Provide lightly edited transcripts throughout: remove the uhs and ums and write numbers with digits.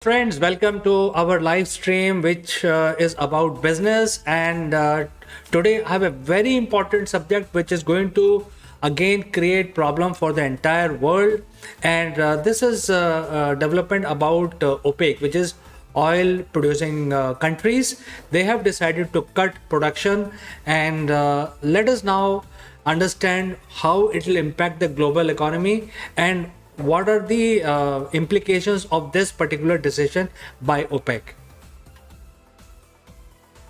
Friends, welcome to our live stream, which is about business. And today I have a very important subject, which is going to again create problem for the entire world. And this is development about OPEC, which is oil producing countries. They have decided to cut production, and let us now understand how it will impact the global economy and what are the implications of this particular decision by OPEC.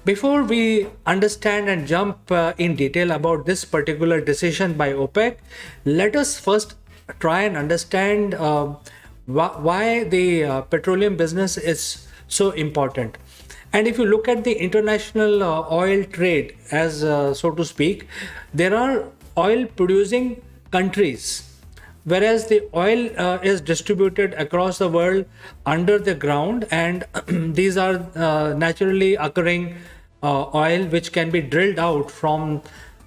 Before we understand and jump in detail about this particular decision by OPEC, let us first try and understand why the petroleum business is so important. And if you look at the international oil trade, as so to speak, there are oil producing countries, whereas the oil is distributed across the world under the ground, and these are naturally occurring oil which can be drilled out from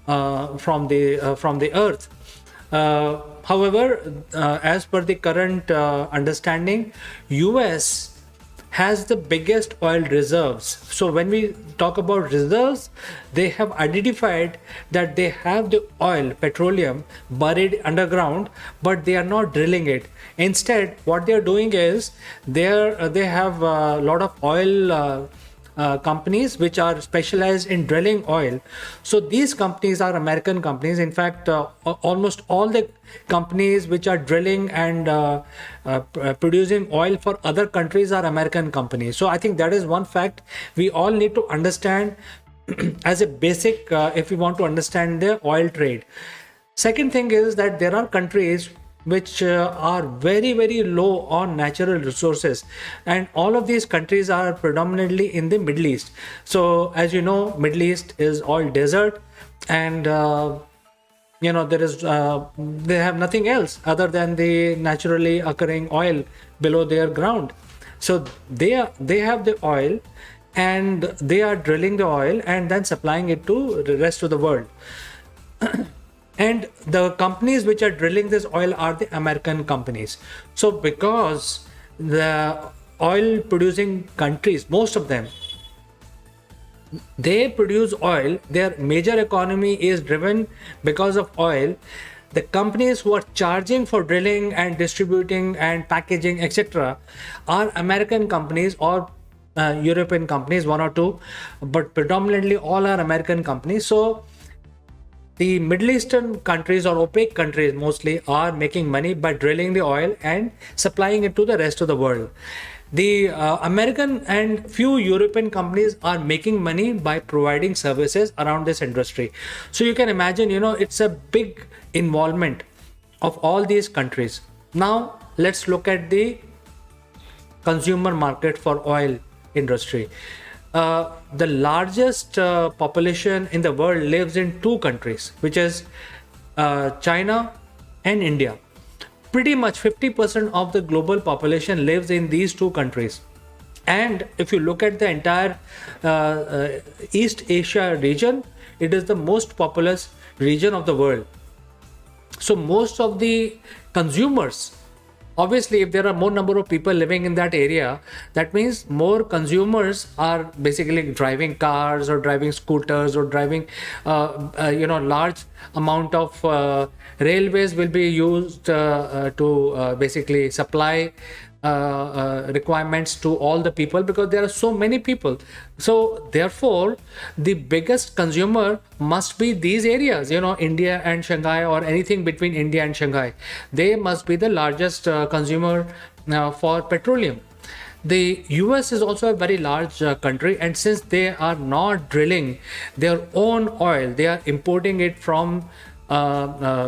the earth. However, as per the current understanding, US has the biggest oil reserves. So when we talk about reserves, they have identified that they have the oil, petroleum, buried underground, but they are not drilling it. Instead, what they are doing is they have a lot of oil companies which are specialized in drilling oil. So these companies are American companies. In fact, almost all the companies which are drilling and producing oil for other countries are American companies. So I think that is one fact we all need to understand as a basic if we want to understand the oil trade. Second thing is that there are countries which are very low on natural resources, and all of these countries are predominantly in the Middle East. So as you know, Middle East is all desert, and there is they have nothing else other than the naturally occurring oil below their ground. So they have the oil, and they are drilling the oil and then supplying it to the rest of the world. And the companies which are drilling this oil are the American companies. So because the oil producing countries, most of them, they produce oil, their major economy is driven because of oil. The companies who are charging for drilling and distributing and packaging, etc., are American companies or European companies, one or two, but predominantly all are American companies. So the Middle Eastern countries, or OPEC countries mostly, are making money by drilling the oil and supplying it to the rest of the world. The American and few European companies are making money by providing services around this industry. So you can imagine, it's a big involvement of all these countries. Now let's look at the consumer market for oil industry. The largest population in the world lives in two countries, which is China and India. Pretty much 50% of the global population lives in these two countries. And if you look at the entire East Asia region, it is the most populous region of the world. So most of the consumers, obviously, if there are more number of people living in that area, that means more consumers are basically driving cars or driving scooters or driving, large amount of railways will be used to basically supply requirements to all the people, because there are so many people. So therefore the biggest consumer must be these areas, India and Shanghai, or anything between India and Shanghai. They must be the largest consumer for petroleum. The US is also a very large country, and since they are not drilling their own oil, they are importing it from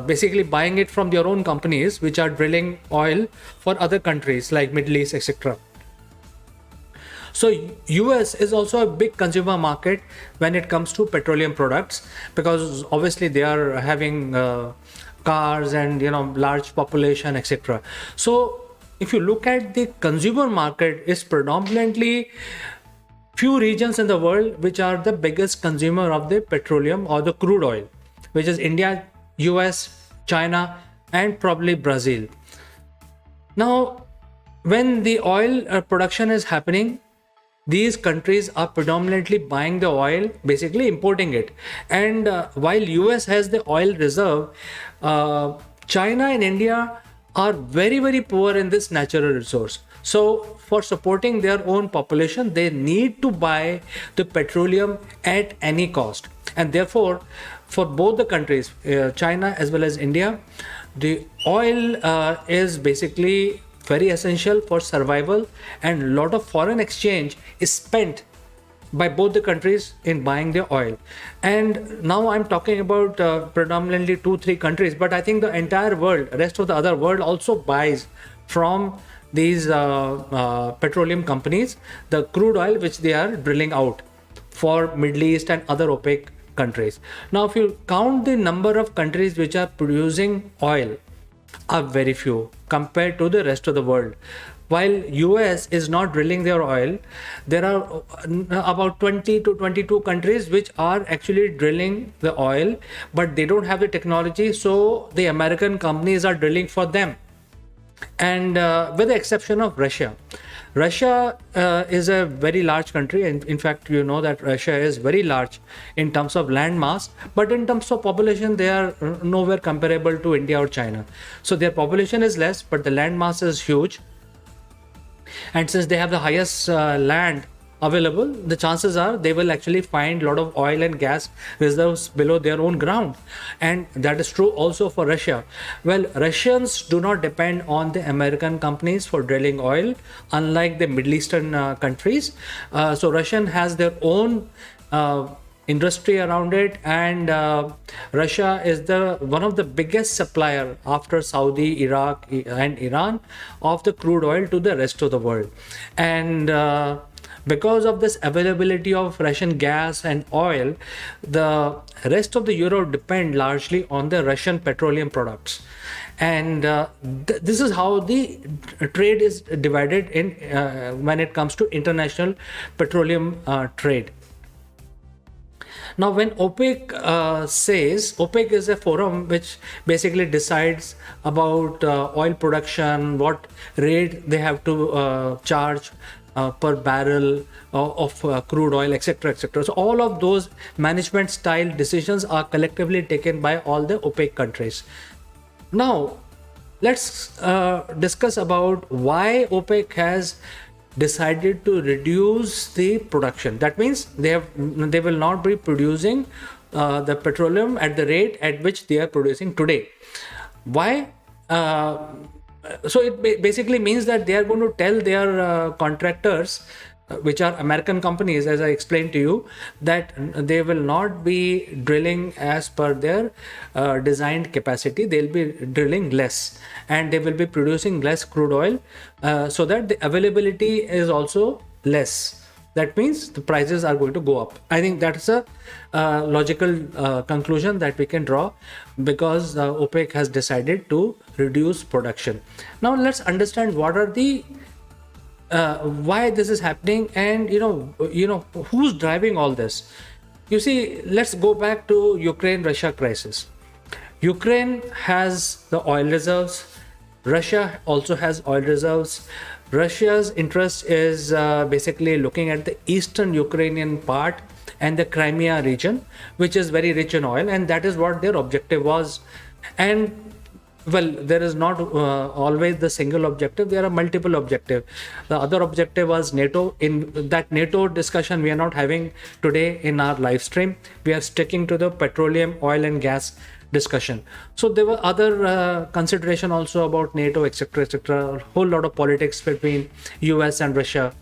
basically buying it from their own companies which are drilling oil for other countries like Middle East, etc. So US is also a big consumer market when it comes to petroleum products, because obviously they are having cars and large population, etc. So if you look at the consumer market, is predominantly few regions in the world which are the biggest consumer of the petroleum or the crude oil, which is India, US, China, and probably Brazil. Now when the oil production is happening, these countries are predominantly buying the oil, basically importing it. And while US has the oil reserve, China and India are very, very poor in this natural resource. So for supporting their own population, they need to buy the petroleum at any cost. And therefore, for both the countries, China as well as India, the oil is basically very essential for survival, and a lot of foreign exchange is spent by both the countries in buying the oil. And now I'm talking about predominantly 2-3 countries, but I think the entire world, rest of the other world, also buys from these petroleum companies the crude oil which they are drilling out for Middle East and other OPEC countries. Now if you count the number of countries which are producing oil, are very few compared to the rest of the world. While US is not drilling their oil, there are about 20 to 22 countries which are actually drilling the oil, but they don't have the technology, so the American companies are drilling for them. And with the exception of Russia. Russia is a very large country, and in fact, you know that Russia is very large in terms of land mass, but in terms of population, they are nowhere comparable to India or China. So their population is less, but the land mass is huge. And since they have the highest land available, the chances are they will actually find a lot of oil and gas reserves below their own ground. And that is true also for Russia. Well, Russians do not depend on the American companies for drilling oil, unlike the Middle Eastern countries. So Russian has their own industry around it, and Russia is the one of the biggest supplier after Saudi, Iraq and Iran of the crude oil to the rest of the world. And because of this availability of Russian gas and oil, the rest of the Europe depend largely on the Russian petroleum products. And this is how the trade is divided in when it comes to international petroleum trade. Now, when OPEC says, OPEC is a forum which basically decides about oil production, what rate they have to charge per barrel of crude oil, etc., etc. So all of those management style decisions are collectively taken by all the OPEC countries. Now, let's discuss about why OPEC has decided to reduce the production. That means they will not be producing the petroleum at the rate at which they are producing today. Why? So it basically means that they are going to tell their contractors, which are American companies, as I explained to you, that they will not be drilling as per their designed capacity. They'll be drilling less, and they will be producing less crude oil, so that the availability is also less. That means the prices are going to go up. I think that's a logical conclusion that we can draw, because OPEC has decided to reduce production. Now let's understand what are the why this is happening, and who's driving all this. You see, let's go back to Ukraine-Russia crisis. Ukraine has the oil reserves. Russia also has oil reserves. Russia's interest is basically looking at the eastern Ukrainian part and the Crimea region, which is very rich in oil, and that is what their objective was. And well, there is not always the single objective. There are multiple objectives. The other objective was NATO. In that NATO discussion, we are not having today in our live stream. We are sticking to the petroleum, oil and gas discussion. So there were other consideration also about NATO, etc., etc. A whole lot of politics between US and Russia.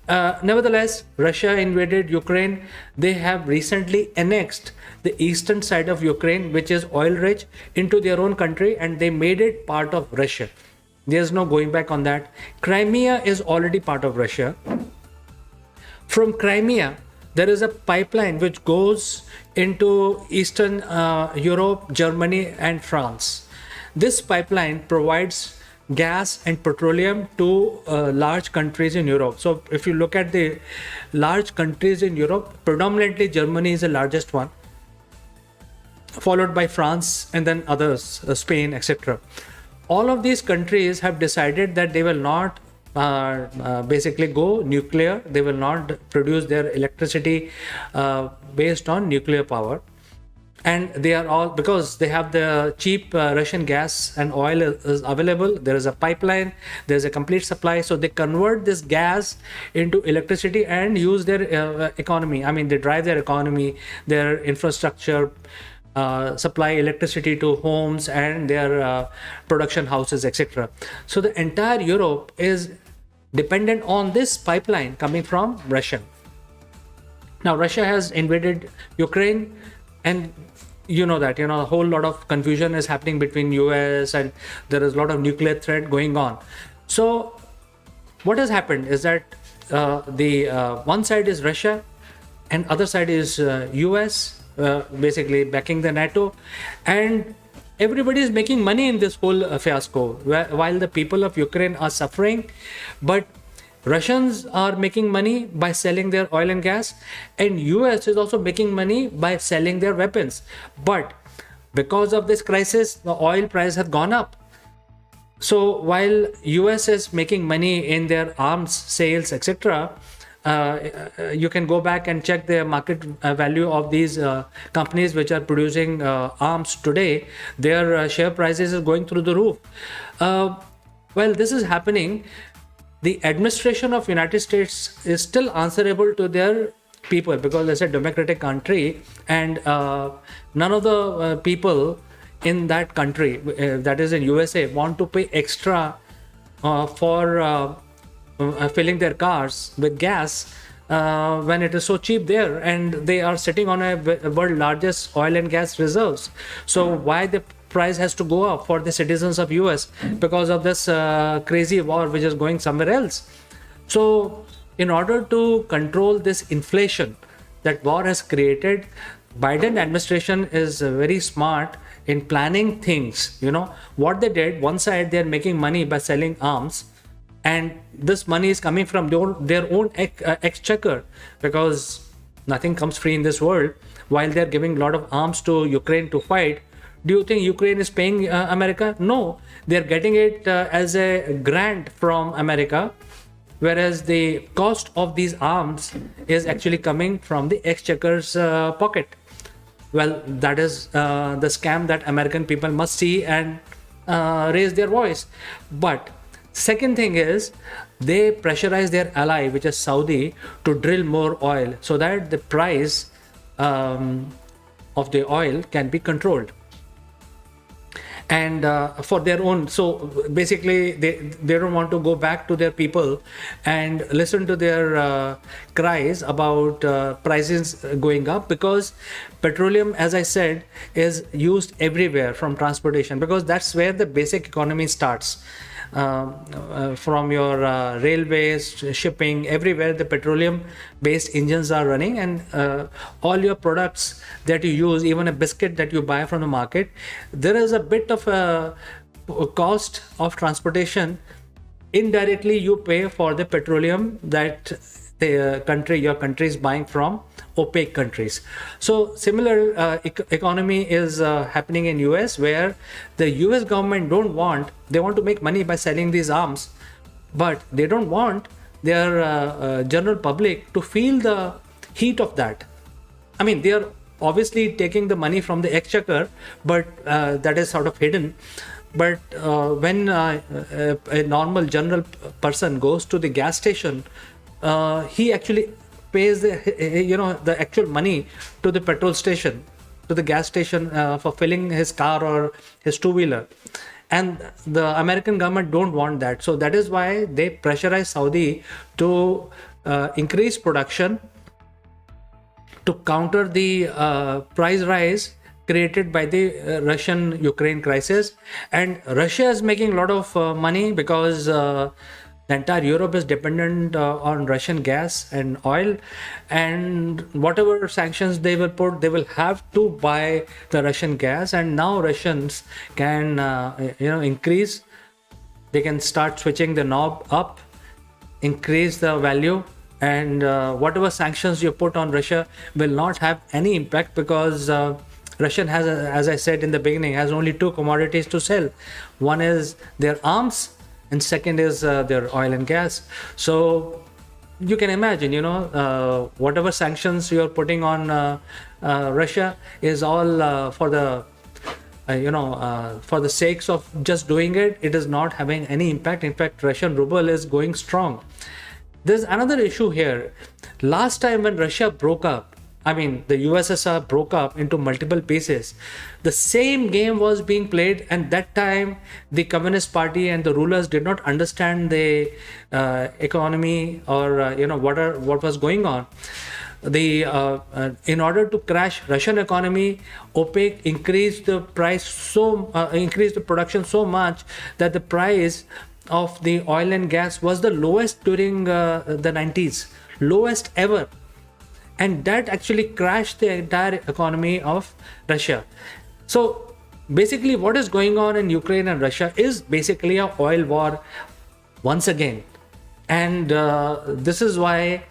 Nevertheless, Russia invaded Ukraine. They have recently annexed the eastern side of Ukraine, which is oil rich, into their own country, and they made it part of Russia. There's no going back on that. Crimea is already part of Russia. From Crimea, there is a pipeline which goes into Eastern Europe, Germany, and France. This pipeline provides gas and petroleum to large countries in Europe. So if you look at the large countries in Europe, predominantly Germany is the largest one, followed by France and then others, Spain, etc. All of these countries have decided that they will not basically go nuclear. They will not produce their electricity based on nuclear power. And they are all, because they have the cheap Russian gas and oil is available. There is a pipeline, there's a complete supply, so they convert this gas into electricity and use their economy. I mean, they drive their economy, their infrastructure, supply electricity to homes and their production houses, etc. So the entire Europe is dependent on this pipeline coming from Russia. Now Russia has invaded Ukraine, and a whole lot of confusion is happening between US, and there is a lot of nuclear threat going on. So what has happened is that the one side is Russia and other side is US, basically backing the NATO, and everybody is making money in this whole fiasco, while the people of Ukraine are suffering. But Russians are making money by selling their oil and gas, and US is also making money by selling their weapons. But because of this crisis, the oil price has gone up. So while US is making money in their arms sales, etc., you can go back and check the market value of these companies which are producing arms today. Their share prices is going through the roof. While this is happening, the administration of United States is still answerable to their people, because it's a democratic country, and none of the people in that country, that is in USA, want to pay extra for filling their cars with gas when it is so cheap there, and they are sitting on a world largest oil and gas reserves. So why the price has to go up for the citizens of US? Because of this crazy war which is going somewhere else. So in order to control this inflation that war has created, Biden administration is very smart in planning things. What they did, one side they're making money by selling arms, and this money is coming from their own exchequer, because nothing comes free in this world. While they're giving a lot of arms to Ukraine to fight, do you think Ukraine is paying America? No, they're getting it as a grant from America, whereas the cost of these arms is actually coming from the exchequer's pocket. Well, that is the scam that American people must see and raise their voice. But second thing is, they pressurize their ally, which is Saudi, to drill more oil so that the price of the oil can be controlled. And for their own, so basically they don't want to go back to their people and listen to their cries about prices going up, because petroleum, as I said, is used everywhere, from transportation, because that's where the basic economy starts. From your railways, shipping, everywhere the petroleum based engines are running, and all your products that you use, even a biscuit that you buy from the market, there is a bit of a cost of transportation. Indirectly you pay for the petroleum that your country is buying from Opec countries. So similar economy is happening in US, where the US government they want to make money by selling these arms, but they don't want their general public to feel the heat of that. I mean, they are obviously taking the money from the exchequer, but that is sort of hidden. But when a normal general person goes to the gas station, he actually pays the actual money to the petrol station, to the gas station, for filling his car or his two-wheeler. And the American government don't want that. So that is why they pressurize Saudi to increase production to counter the price rise created by the Russian-Ukraine crisis. And Russia is making a lot of money, because the entire Europe is dependent on Russian gas and oil, and whatever sanctions they will put, they will have to buy the Russian gas. And now Russians can increase, they can start switching the knob up, increase the value, and whatever sanctions you put on Russia will not have any impact, because Russian has, as I said in the beginning, has only two commodities to sell. One is their arms, and second is their oil and gas. So you can imagine, whatever sanctions you're putting on Russia is all for the sakes of just doing it. It is not having any impact. In fact, Russian ruble is going strong. There's another issue here. Last time when Russia broke up, the USSR broke up into multiple pieces, the same game was being played, and that time the Communist Party and the rulers did not understand the economy or what was going on. In order to crash Russian economy, OPEC increased the production so much that the price of the oil and gas was the lowest during the 90s, lowest ever, and that actually crashed the entire economy of Russia. So basically what is going on in Ukraine and Russia is basically a oil war once again, and this is why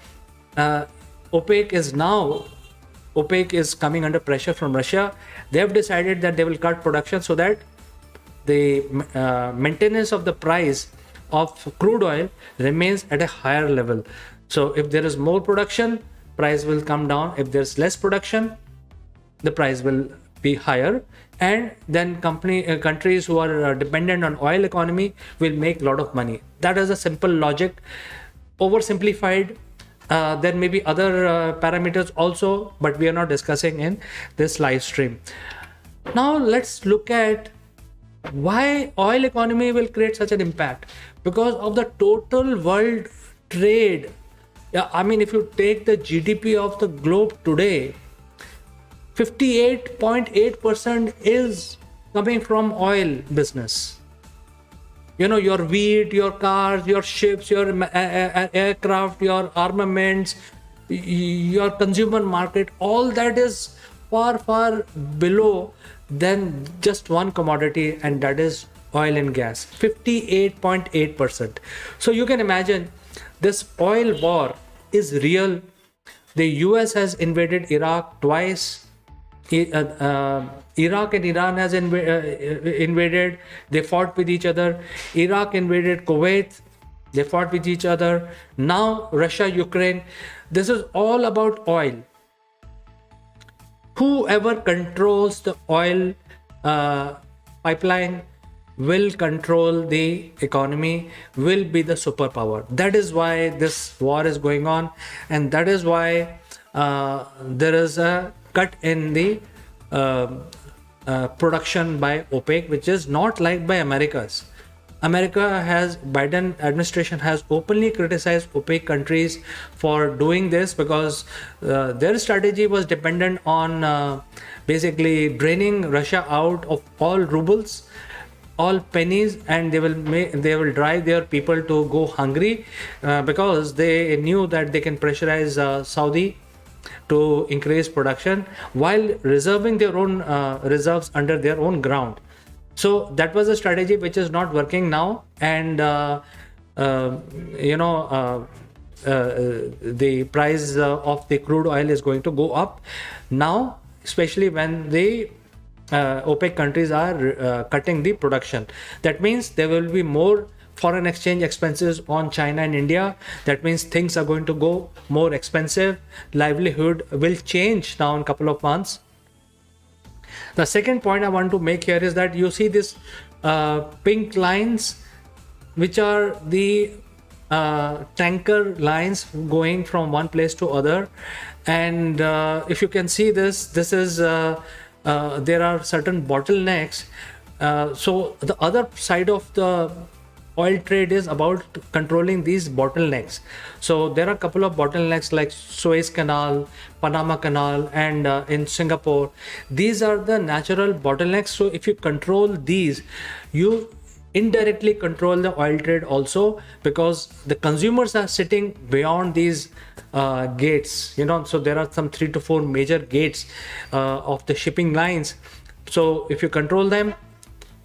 OPEC is coming under pressure from Russia. They have decided that they will cut production so that the maintenance of the price of crude oil remains at a higher level. So if there is more production, price will come down. If there's less production, the price will be higher, and then countries who are dependent on oil economy will make a lot of money. That is a simple logic, oversimplified. There may be other parameters also, but we are not discussing in this live stream. Now let's look at why oil economy will create such an impact. Because of the total world trade. If you take the GDP of the globe today, 58.8% is coming from oil business. Your wheat, your cars, your ships, your aircraft, your armaments, your consumer market, all that is far, far below than just one commodity, and that is oil and gas. 58.8%. So you can imagine this oil war is real. The US has invaded Iraq twice. Iraq and Iran has invaded. They fought with each other. Iraq invaded Kuwait. They fought with each other. Now Russia, Ukraine. This is all about oil. Whoever controls the oil pipeline will control the economy, will be the superpower. That is why this war is going on, and that is why there is a cut in the production by OPEC, which is not liked by Americas. Biden administration has openly criticized OPEC countries for doing this because their strategy was dependent on basically draining Russia out of all rubles, all pennies, and they will drive their people to go hungry because they knew that they can pressurize Saudi to increase production while reserving their own reserves under their own ground. So that was a strategy which is not working now, and the price of the crude oil is going to go up now, especially when the OPEC countries are cutting the production. That means there will be more foreign exchange expenses on China and India. That means things are going to go more expensive. Livelihood will change now in a couple of months. The second point I want to make here is that you see this pink lines, which are the tanker lines going from one place to other. And if you can see this is there are certain bottlenecks. So the other side of the oil trade is about controlling these bottlenecks. So there are a couple of bottlenecks like Suez Canal, Panama Canal, and in Singapore. These are the natural bottlenecks. So if you control these, you indirectly control the oil trade also, because the consumers are sitting beyond these gates. So there are some 3 to 4 major gates of the shipping lines. So if you control them,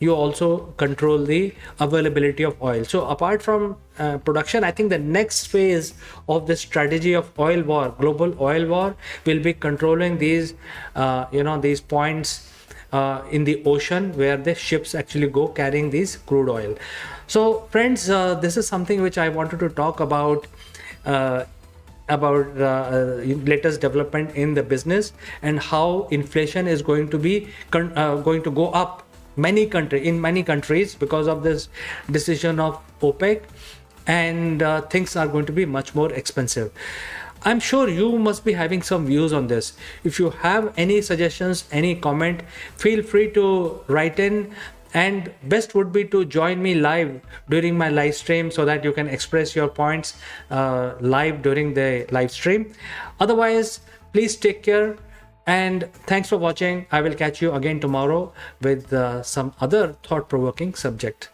you also control the availability of oil. So apart from production, I think the next phase of the strategy of oil war, global oil war, will be controlling these these points in the ocean where the ships actually go carrying these crude oil. So friends, this is something which I wanted to talk uh, about latest development in the business, and how inflation is going to be going to go up in many countries because of this decision of OPEC, and things are going to be much more expensive. I'm sure you must be having some views on this. If you have any suggestions, any comment, feel free to write in. And best would be to join me live during my live stream so that you can express your points live during the live stream. Otherwise, please take care and thanks for watching. I will catch you again tomorrow with some other thought-provoking subject.